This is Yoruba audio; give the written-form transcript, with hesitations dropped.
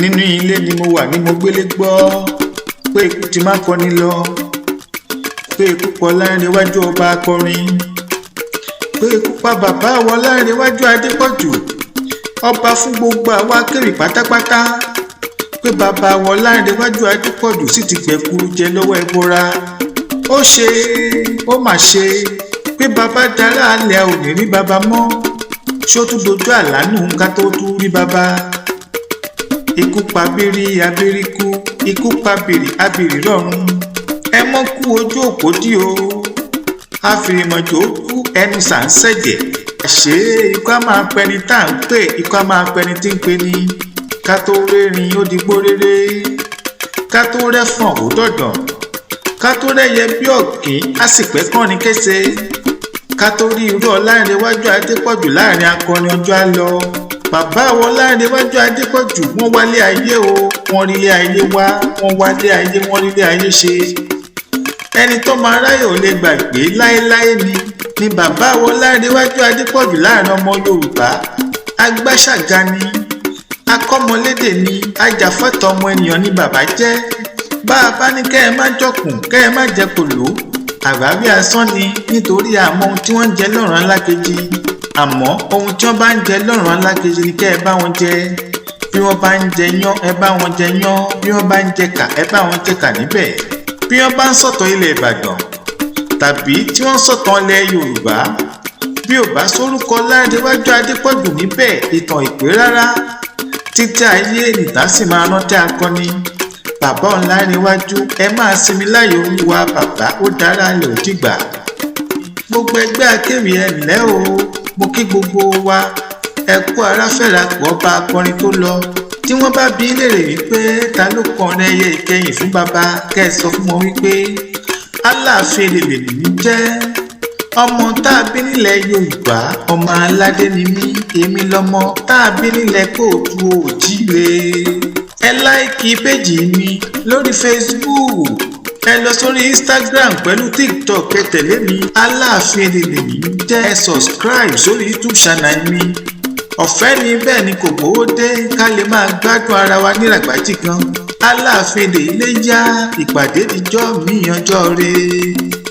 nínú ilé ni mo wà ní mo gbélé gbọ́ pé ikú ti má kọni lọ, pé ikú pa Olanrewaju ọba akọrin, pé ikú pa bàbá àwọn Olanrewaju Adepoju ọba fún gbogbo àwa akéwì pátápátá, pé bàbá àwọn Olanrewaju Adepoju sì ti gbẹ̀kuru jẹ lọ́wọ́ ẹbọra. Ó ṣe ó mà ṣe pé bàbá dára alẹ́ ò ní rí bàbá mọ́, ṣó tún dojú àlánú ká tó tún rí bàbá. Ikú pa bírí abíríkú, ikú pa bìrì abìrì rọ̀run. Ẹ mọ́ kú ojú òpó dí o, àfìrìmọ̀jò kú ẹnu sàǹsẹ̀jẹ̀. Àṣé ikú á máa pẹni tá à ń pè, ikú á máa pẹni tí ń pe ni. Ká tó rérin ó digbó rere, ká tó rẹ́fọ̀n ó dọ̀dàn, ká tó rẹ́yẹ bí ọ̀kín á sì pẹ́ kọ́rin kése, ká tó rí irú Olanrewaju Adepoju láàrin akọrin ọjọ́ á lọ. Bàbá àwọn Olanrewaju Adepoju wọ́n wálé ayé o, wọ́n rílé ayé wá, wọ́n wálé ayé, wọ́n rílé ayé ṣe. Ẹni tó máa ráyè ò lè gbàgbé láéláé ni bàbá àwọn Olanrewaju Adepoju láàrin ọmọ Yorùbá. Agbáṣàga ni, akọ́mọlédè ni, ajàfẹ́tọ̀ọ́ ọmọ ènìyàn ni bàbá jẹ́. Bá a bá ní kẹ́ ẹ má jọkùn, kẹ́ ẹ má jẹ kòló, àwáwí asán ni, nítorí àmọ́ ohun tí wọ́n ń jẹ lọ́rùn alákejì. Àmọ́ ohun tí wọ́n bá ń jẹ lọ́rùn alákejì ni kẹ́ ẹ bá wọn jẹ. Bí wọ́n bá ń jẹ yán ẹ bá wọn jẹ yán, bí wọ́n bá ń jẹ kà ẹ bá wọn jẹ kà níbẹ̀. Bí wọ́n bá ń sọ̀tàn ilẹ̀ Ìbàdàn tàbí tí wọ́n ń sọ̀tàn ilẹ̀ Yorùbá, bí ò bá sórúkọ Olanrewaju Adepoju níbẹ̀, ìtàn ìpè rárá. Títí ayé nìta sì máa rántí akọni. Bàbá Olanrewaju ẹ máa sinmi láyé Olúwa, bàbá ó dára lè ò dìgbà. Gbogbo ẹgbẹ́ akéwì ẹ ǹlẹ́ o, mo kí gbogbo wa ẹ kú ara fẹ́ra pọ̀ ọba akọrin tó lọ. Tí wọ́n bá bi léèrè wípé ta ló kọrin ẹyẹ ìkẹyìn fún bàbá, kẹ́ ẹ sọ fún wọn wípé Aláàfin lèlè ní jẹ́. Ọmọ tá a bí nílẹ̀ Yorùbá, ọmọ aládé ni mí, èmi lọmọ tá a bí nílẹ̀ Kóòtù Òjíire. Ẹ láìkì péjì mi lórí Facebook, ẹ lọ sórí Instagram pẹ̀lú TikTok, ẹ tẹ̀lé mi Aláàfin lèlè ní jẹ́. Ẹ subscribe sórí YouTube channel mi, ọ̀fẹ́ ni bẹ́ẹ̀ ni kò gbówó dé, ká lè máa gbádùn ara wa ní ràgbàjì gan. Aláàfin lèlè yá, ìpàdé ìjọ mi ọjọ́ rẹ̀.